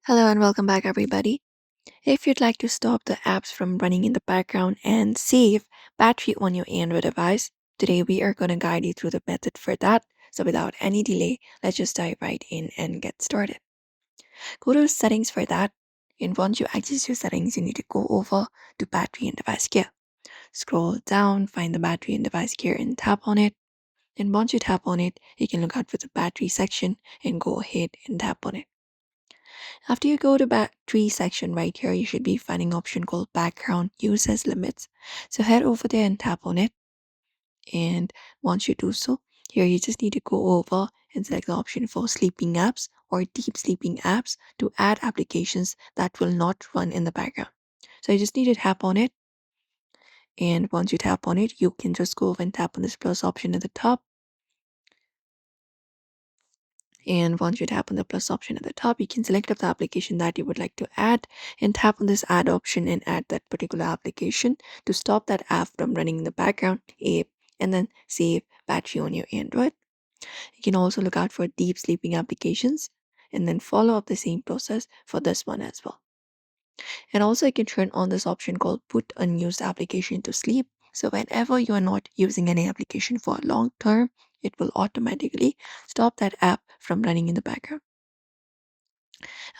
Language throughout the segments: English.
Hello and welcome back, everybody. If you'd like to stop the apps from running in the background and save battery on your Android device, today we are going to guide you through the method for that. So, without any delay, let's just dive right in and get started. Go to settings for that. And once you access your settings, you need to go over to battery and device care. Scroll down, find the battery and device care, and tap on it. And once you tap on it, you can look out for the battery section and go ahead and tap on it. After you go to battery section right here, you should be finding option called background usage limits. So head over there and tap on it. And once you do so, here you just need to go over and select the option for sleeping apps or deep sleeping apps to add applications that will not run in the background. So you just need to tap on it. And once you tap on it, you can just go over and tap on this plus option at the top. And once you tap on the plus option at the top, you can select up the application that you would like to add and tap on this add option and add that particular application to stop that app from running in the background, and then save battery on your Android. You can also look out for deep sleeping applications and then follow up the same process for this one as well. And also you can turn on this option called put unused application to sleep. So whenever you are not using any application for a long term, it will automatically stop that app from running in the background.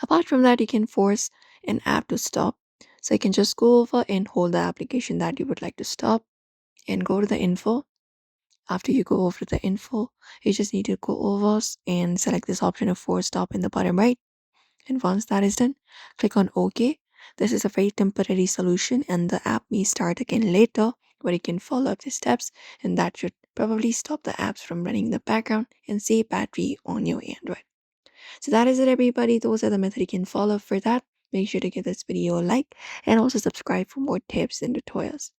Apart from that, you can force an app to stop. So you can just go over and hold the application that you would like to stop and go to the info. After you go over to the info, you just need to go over and select this option of force stop in the bottom right. And once that is done, click on OK. This is a very temporary solution and the app may start again later, where you can follow up the steps, and that should probably stop the apps from running in the background and save battery on your Android. So that is it, everybody. Those are the methods you can follow for that. Make sure to give this video a like and also subscribe for more tips and tutorials.